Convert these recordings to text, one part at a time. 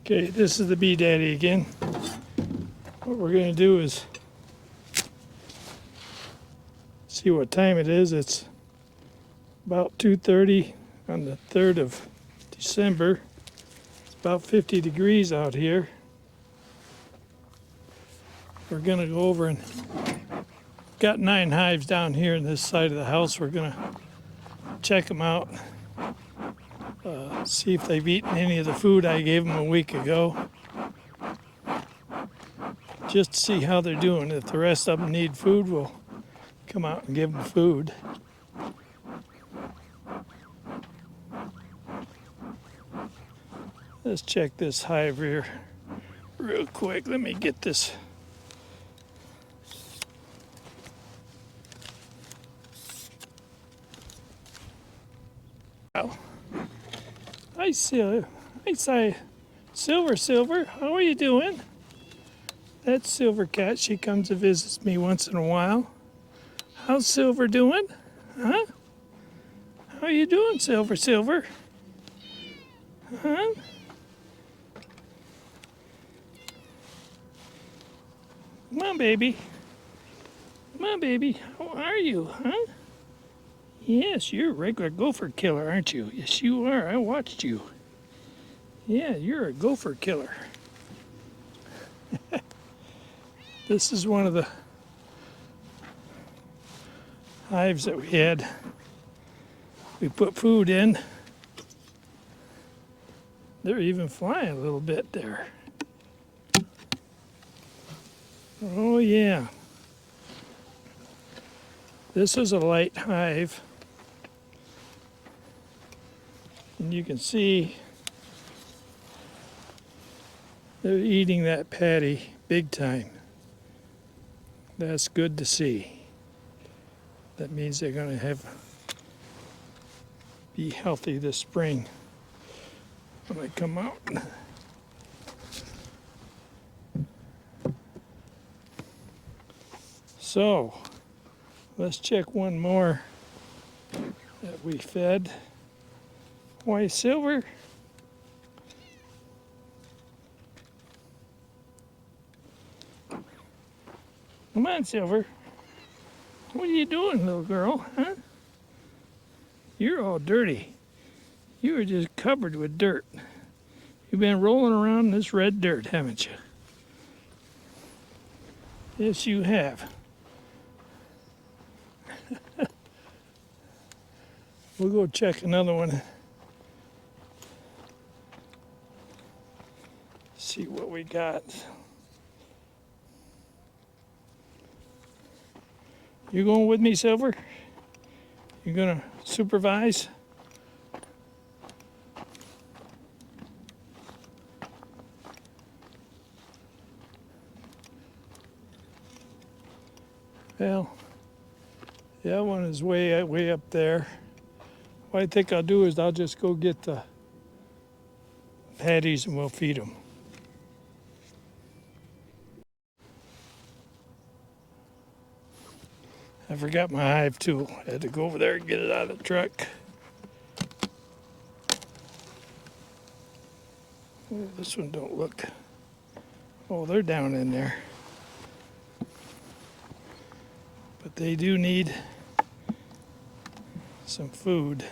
Okay, this is the bee daddy again. What we're going to do is see what time it is. It's about 2:30 on the 3rd of December. It's about 50 degrees out here. We're going to go over and got 9 hives down here in this side of the house. We're going to check them out, see if they've eaten any of the food I gave them a week ago. Just to see how they're doing. If the rest of them need food, we'll come out and give them food. Let's check this hive here real quick. Let me get this. Wow. Hi, Silver. Hi, Silver. How are you doing? That's Silver Cat. She comes and visits me once in a while. How's Silver doing? Huh? How you doing, Silver? Huh? Come on, baby. How are you, huh? Yes, you're a regular gopher killer, aren't you? Yes, you are. I watched you. Yeah, you're a gopher killer. This is one of the hives that we had. We put food in. They're even flying a little bit there. Oh yeah. This is a light hive. And you can see they're eating that patty big time. That's good to see. That means they're going to be healthy this spring when I come out. So, let's check one more that we fed. Why, Silver? Come on, Silver. What are you doing, little girl, huh? You're all dirty. You are just covered with dirt. You've been rolling around in this red dirt, haven't you? Yes, you have. We'll go check another one. See what we got. You going with me, Silver? You gonna supervise? Well, that one is way up there. What I think I'll do is I'll just go get the patties and we'll feed them. I forgot my hive tool. I had to go over there and get it out of the truck. Oh, this one don't look. Oh, they're down in there. But they do need some food.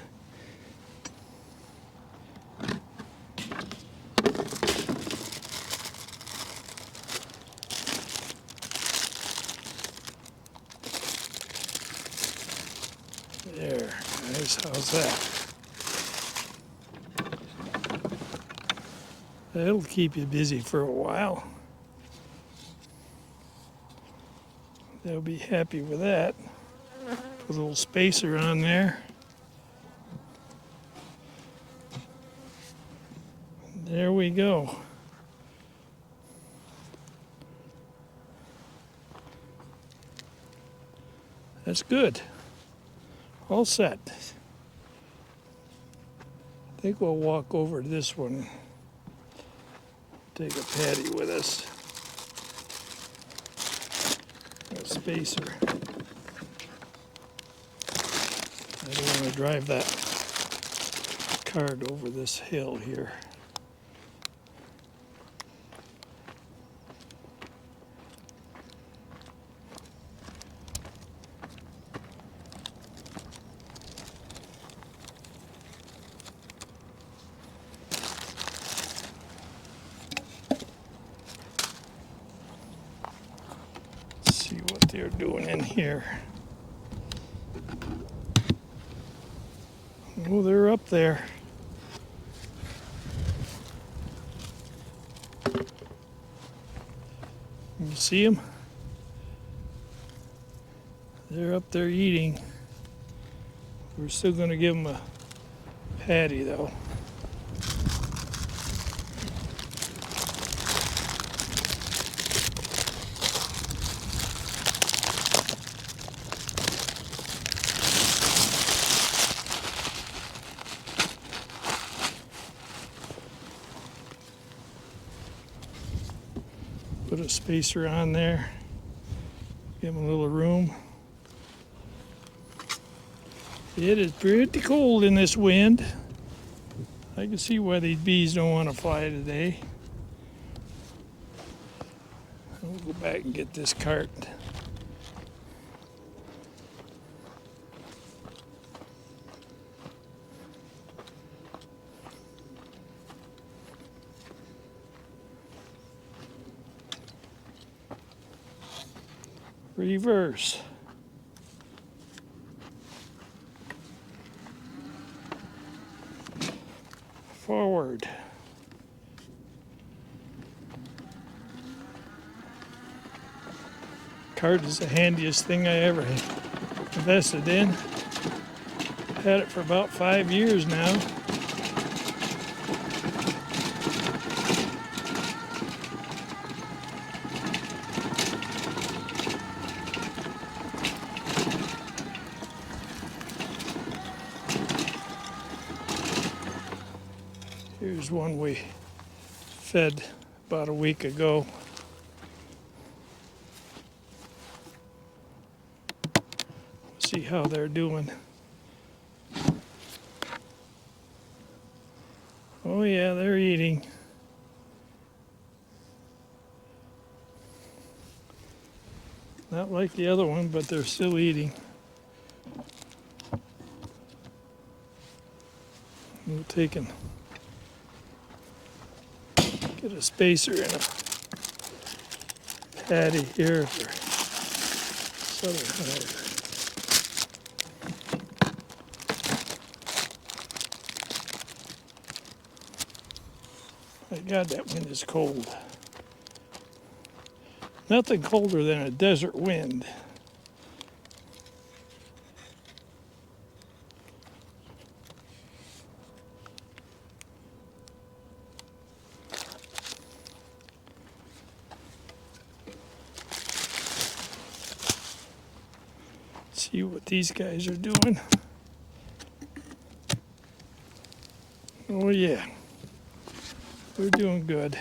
There, nice. How's that? That'll keep you busy for a while. They'll be happy with that. Put a little spacer on there. There we go. That's good. All set. I think we'll walk over to this one. Take a patty with us. A spacer. I don't want to drive that cart over this hill here. doing in here. Oh, they're up there. You see them? They're up there eating. We're still going to give them a patty though. Put a spacer on there. Give them a little room. It is pretty cold in this wind. I can see why these bees don't want to fly today. We'll go back and get this cart. Reverse. Forward. Cart is the handiest thing I ever invested in. Had it for about 5 years now. Here's one we fed about a week ago. See how they're doing. Oh yeah, they're eating. Not like the other one, but they're still eating. We'll take and get a spacer and a patty here for Southern Hive. My God, that wind is cold. Nothing colder than a desert wind. See what these guys are doing. Oh yeah, we're doing good.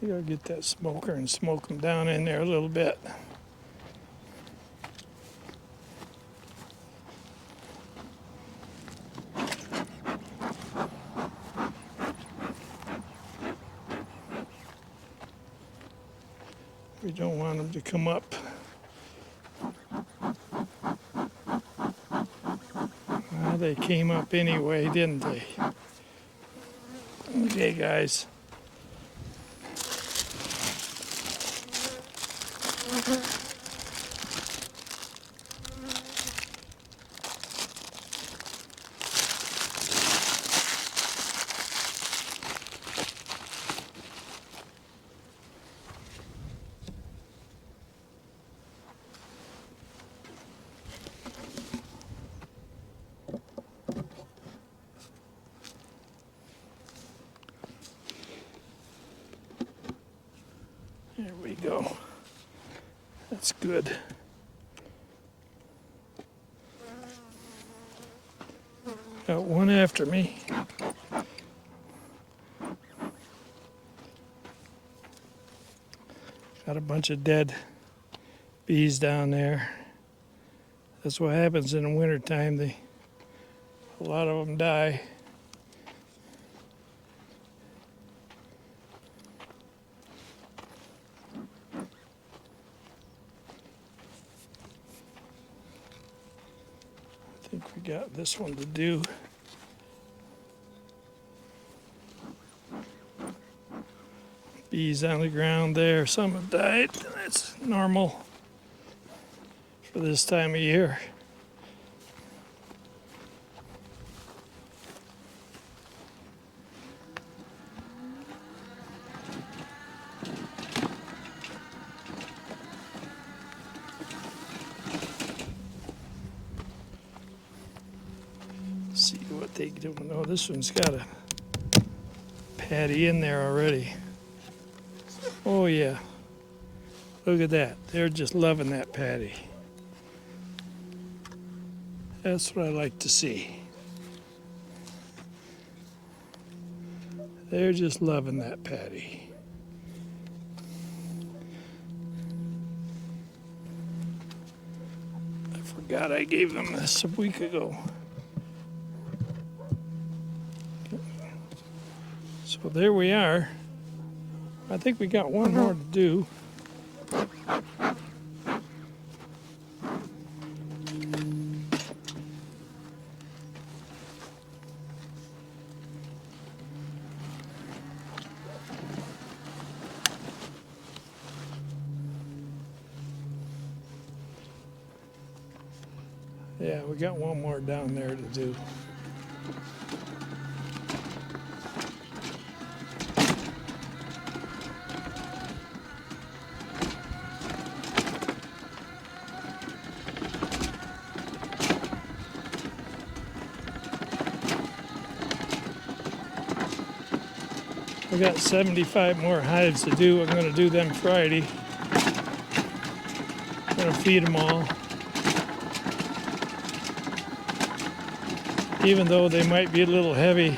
We gotta get that smoker and smoke them down in there a little bit. We don't want them to come up. Well, they came up anyway, didn't they? Okay, guys. There we go. That's good. Got one after me. Got a bunch of dead bees down there. That's what happens in the wintertime. A lot of them die. I think we got this one to do. bees on the ground there. Some have died. That's normal for this time of year. See what they do. Oh, this one's got a patty in there already. Oh yeah, look at that. They're just loving that patty. That's what I like to see. They're just loving that patty. I forgot I gave them this a week ago. So there we are. I think we got one more to do. Yeah, we got one more down there to do. We got 75 more hives to do. I'm going to do them Friday. I'm going to feed them all. Even though they might be a little heavy,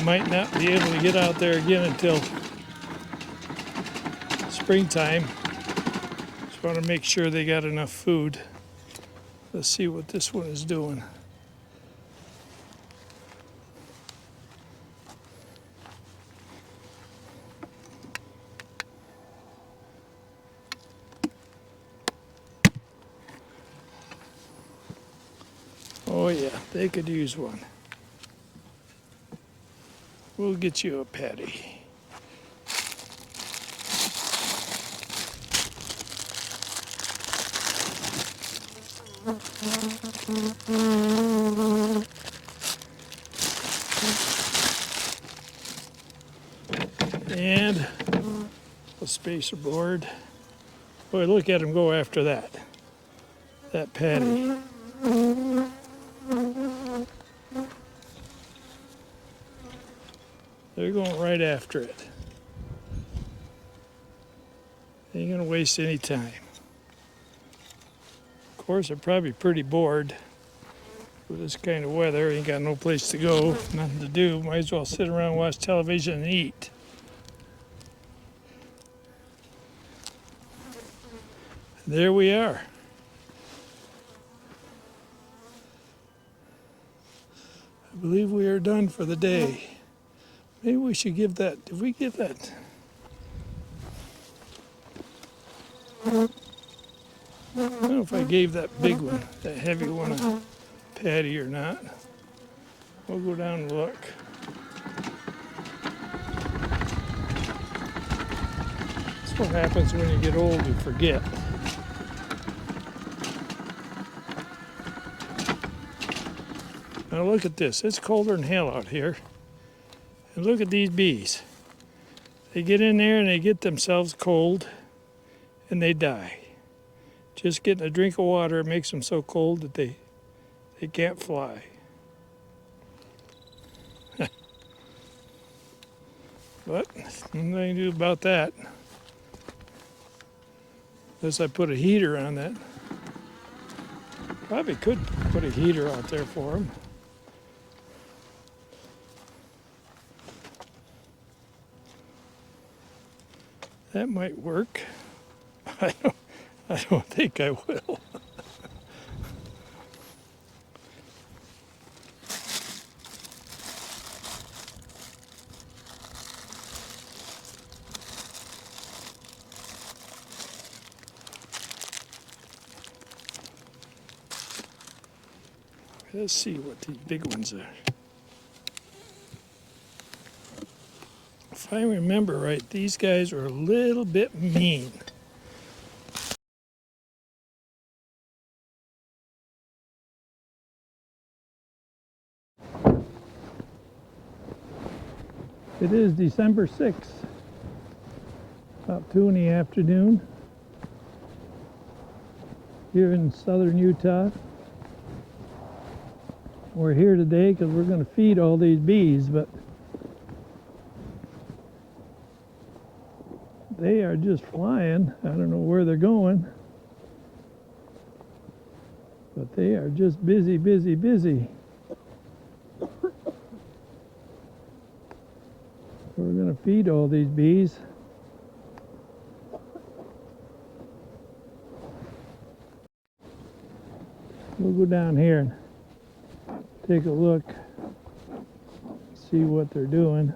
might not be able to get out there again until springtime. Just want to make sure they got enough food. Let's see what this one is doing. Oh yeah, they could use one. We'll get you a patty. And a spacer board. Boy, look at them go after that patty. They're going right after it. They ain't gonna waste any time. Of course, they're probably pretty bored with this kind of weather. Ain't got no place to go, nothing to do. Might as well sit around and watch television and eat. There we are. I believe we are done for the day. Maybe we should give that, did we give that? I don't know if I gave that big one, that heavy one, a patty or not. We'll go down and look. That's what happens when you get old, you forget. Now look at this, it's colder than hell out here. And look at these bees. They get in there and they get themselves cold and they die. Just getting a drink of water makes them so cold that they can't fly. But nothing I can do about that. Unless I put a heater on that. Probably could put a heater out there for them. That might work. I don't think I will. Let's see what these big ones are. If I remember right, these guys were a little bit mean. It is December 6th, about 2 in the afternoon, here in southern Utah. We're here today because we're going to feed all these bees, but they are just flying. I don't know where they're going, but they are just busy, busy, busy. We're going to feed all these bees. We'll go down here and take a look, see what they're doing.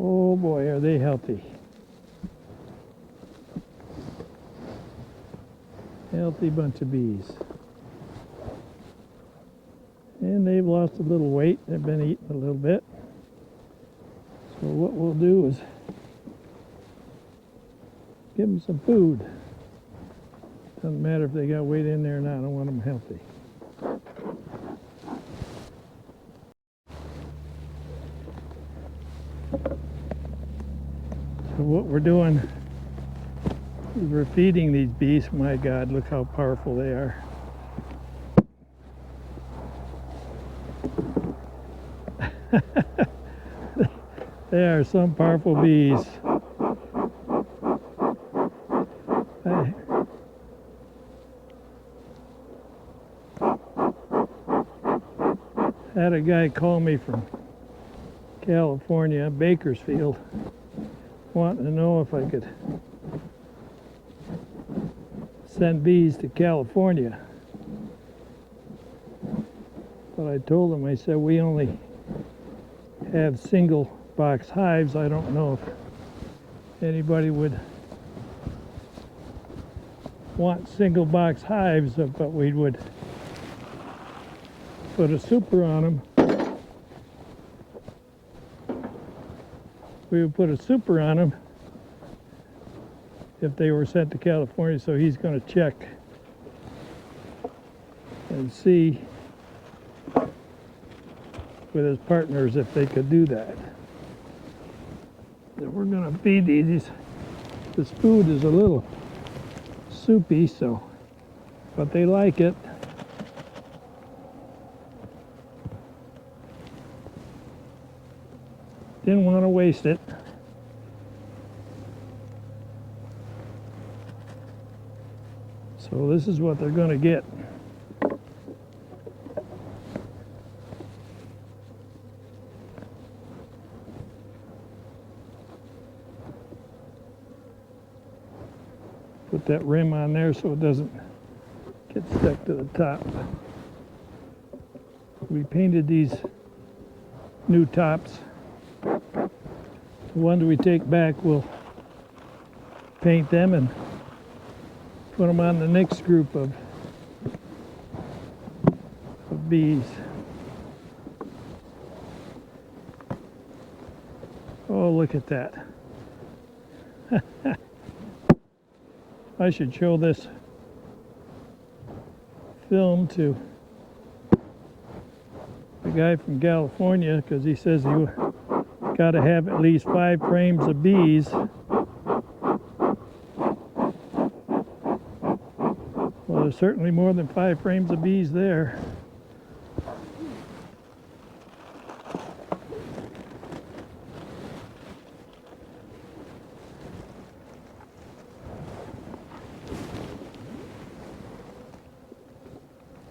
Oh boy, are they healthy. Healthy bunch of bees. And they've lost a little weight. They've been eating a little bit. So what we'll do is give them some food. Doesn't matter if they got weight in there or not. I want them healthy. So what we're doing is we're feeding these bees. My God, look how powerful they are. They are some powerful bees. I had a guy call me from California, Bakersfield, wanting to know if I could send bees to California. But I told him, I said, we only have single box hives. I don't know if anybody would want single box hives, but we would put a super on them. We would put a super on them if they were sent to California, so he's going to check and see with his partners if they could do that. And we're going to feed these. This food is a little soupy, so, but they like it. Didn't want to waste it. So this is what they're going to get. Put that rim on there so it doesn't get stuck to the top. We painted these new tops. The ones we take back, we'll paint them and put them on the next group of bees. Oh, look at that. I should show this film to the guy from California, because he says you got to have at least 5 frames of bees. Well, there's certainly more than 5 frames of bees there.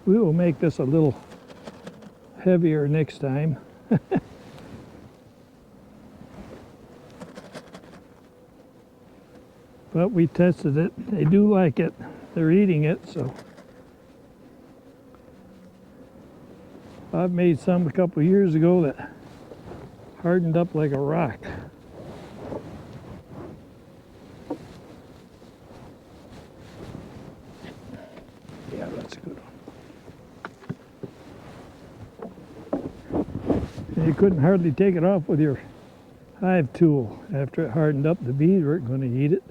We will make this a little heavier next time. But we tested it. They do like it. They're eating it, so. I've made some a couple years ago that hardened up like a rock. a good one. And you couldn't hardly take it off with your hive tool. After it hardened up, the bees weren't going to eat it.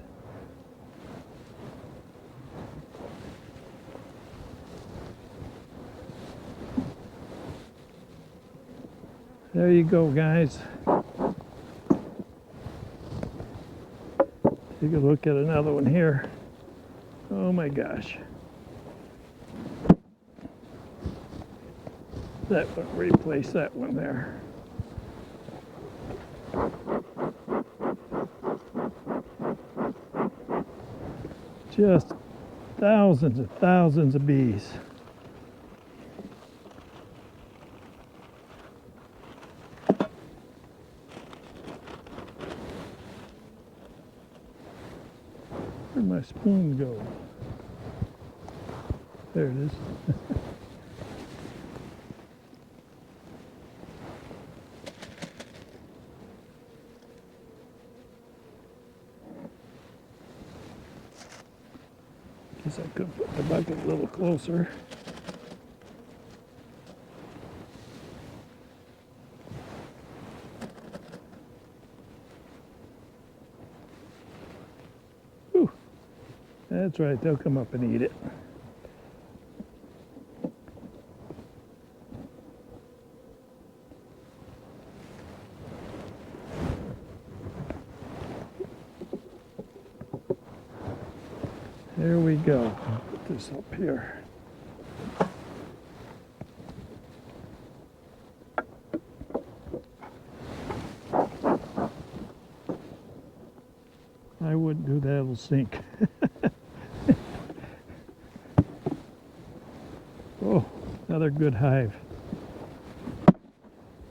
There you go, guys. Take a look at another one here. Oh my gosh. That one, replace that one there. Just thousands and thousands of bees. Where'd my spoon go? There it is. Guess I could put the bucket a little closer. Whew. That's right, they'll come up and eat it. There we go. I'll put this up here. I wouldn't do that, it'll sink. Oh, another good hive.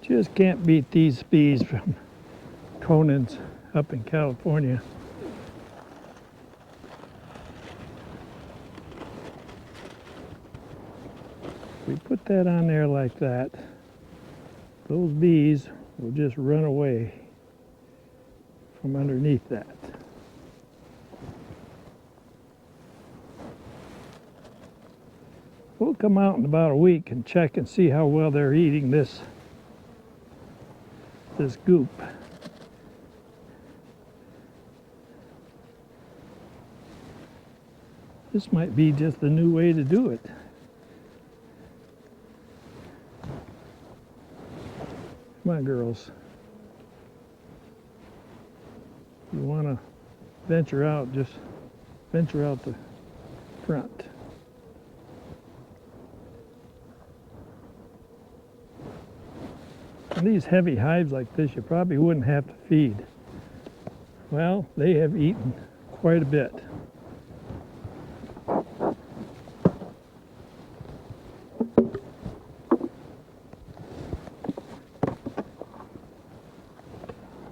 Just can't beat these bees from Conan's up in California. We put that on there like that, those bees will just run away from underneath that. We'll come out in about a week and check and see how well they're eating this goop. This might be just the new way to do it. Come on, girls. You want to venture out, just venture out the front. On these heavy hives like this, you probably wouldn't have to feed. Well, they have eaten quite a bit.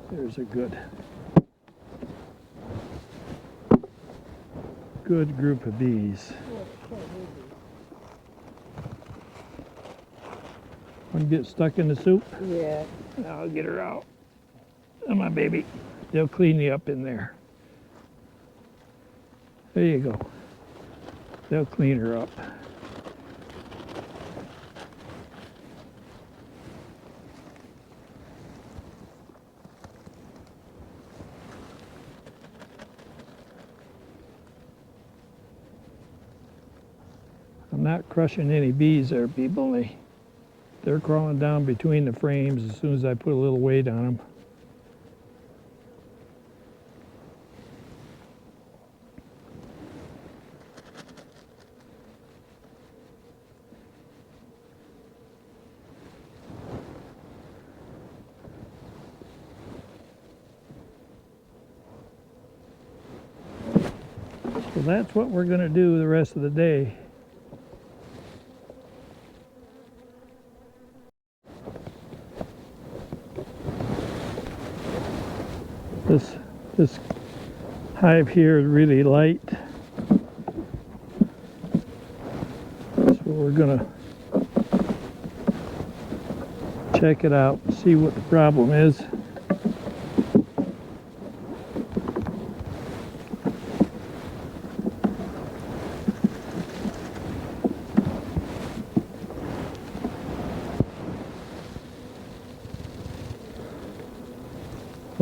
There's a good group of bees. Want to get stuck in the soup? Yeah. I'll get her out. Come on, baby. They'll clean you up in there. There you go. They'll clean her up. I'm not crushing any bees there, people. They're crawling down between the frames as soon as I put a little weight on them. So that's what we're going to do the rest of the day. This hive here is really light, so we're gonna check it out and see what the problem is.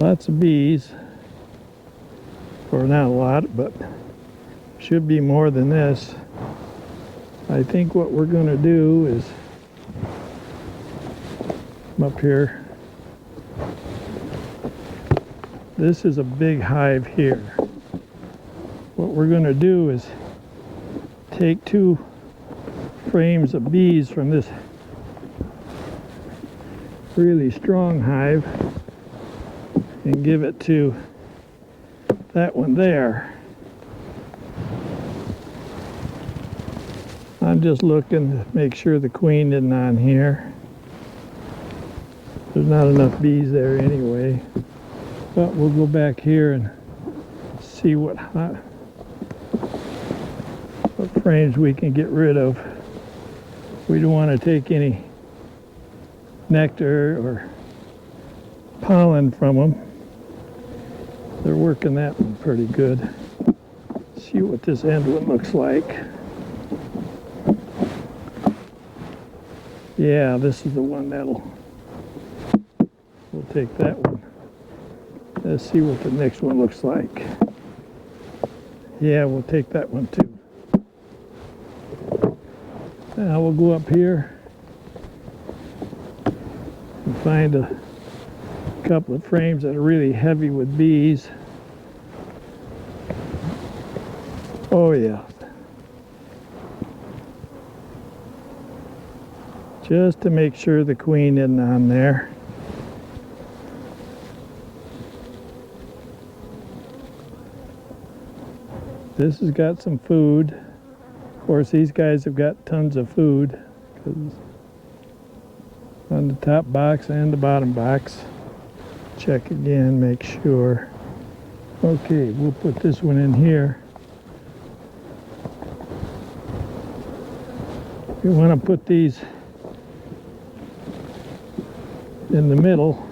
Lots of bees. Or not a lot, but should be more than this. I think what we're going to do is come up here. This is a big hive here. What we're going to do is take 2 frames of bees from this really strong hive and give it to that one there. I'm just looking to make sure the queen isn't on here. There's not enough bees there anyway. But we'll go back here and see what frames we can get rid of. We don't want to take any nectar or pollen from them. They're working that one pretty good. See what this end one looks like. Yeah, this is the one we'll take that one. Let's see what the next one looks like. Yeah, we'll take that one too. Now we'll go up here and find a couple of frames that are really heavy with bees. Oh yeah. Just to make sure the queen isn't on there. This has got some food. Of course, these guys have got tons of food on the top box and the bottom box. Check again, make sure. Okay, we'll put this one in here. You want to put these in the middle.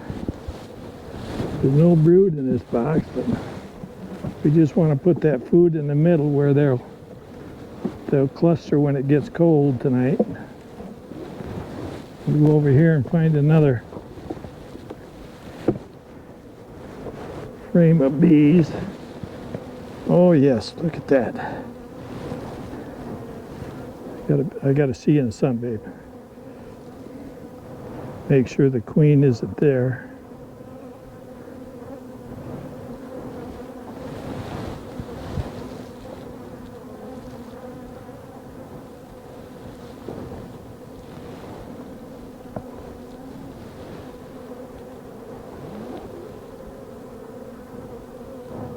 There's no brood in this box, but we just want to put that food in the middle where they'll cluster when it gets cold tonight. We'll go over here and find another frame of bees. Oh yes, look at that. I gotta see in the sun, babe. Make sure the queen isn't there.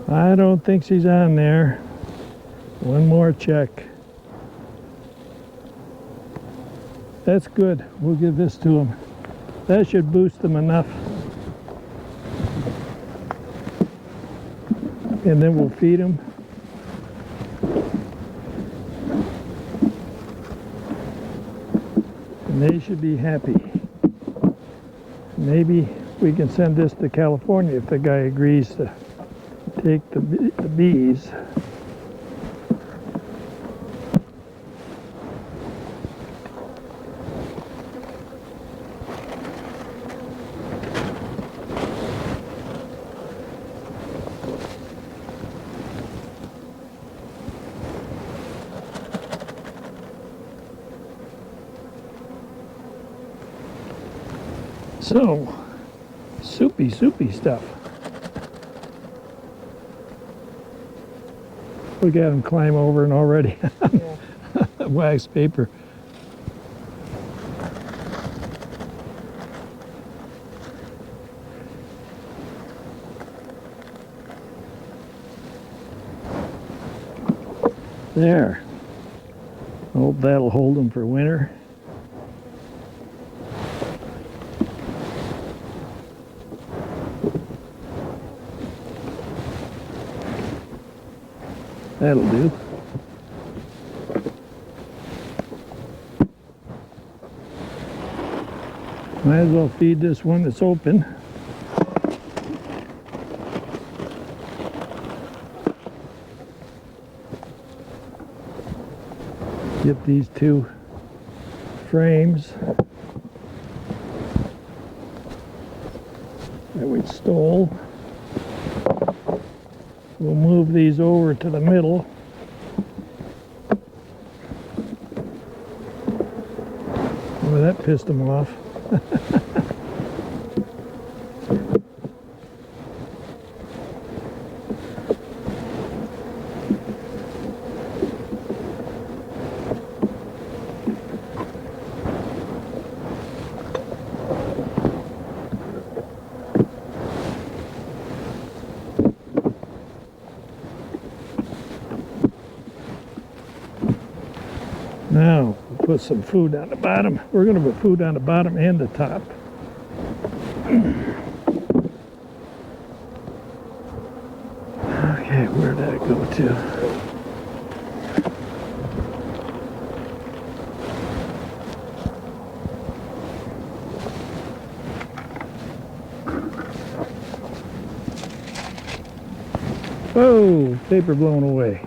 I don't think she's on there. One more check. That's good. We'll give this to them. That should boost them enough. And then we'll feed them. And they should be happy. Maybe we can send this to California if the guy agrees to take the bees. So, soupy stuff. Look at him climb over and already wax paper. There. Hope that'll hold them for winter. That'll do. Might as well feed this one that's open. Get these 2 frames that we stole. We'll move these over to the middle. Well, that pissed them off. Now, we'll put some food on the bottom. We're going to put food on the bottom and the top. Okay, where'd that go to? Whoa, paper blown away.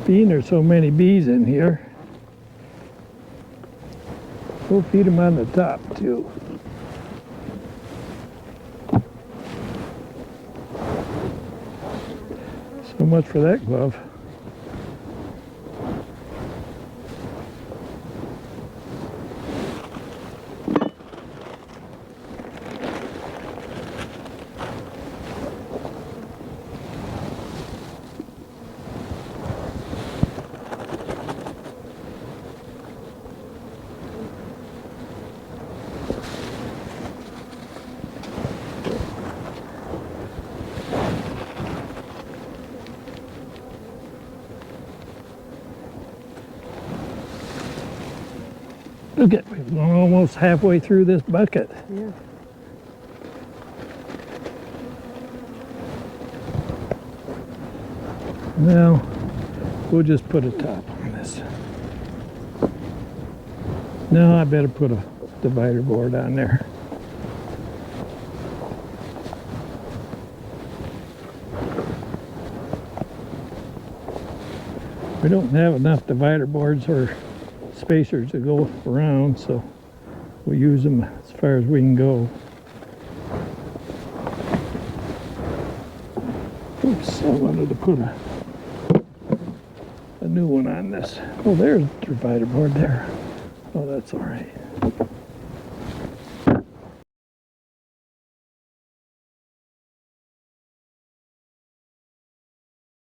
There's so many bees in here. We'll feed them on the top too. So much for that glove. Look at, we've gone almost halfway through this bucket. Yeah. Now, we'll just put a top on this. Now I better put a divider board on there. We don't have enough divider boards or spacers to go around, so we'll use them as far as we can go. Oops, I wanted to put a new one on this. Oh, there's the divider board there. Oh, that's all right.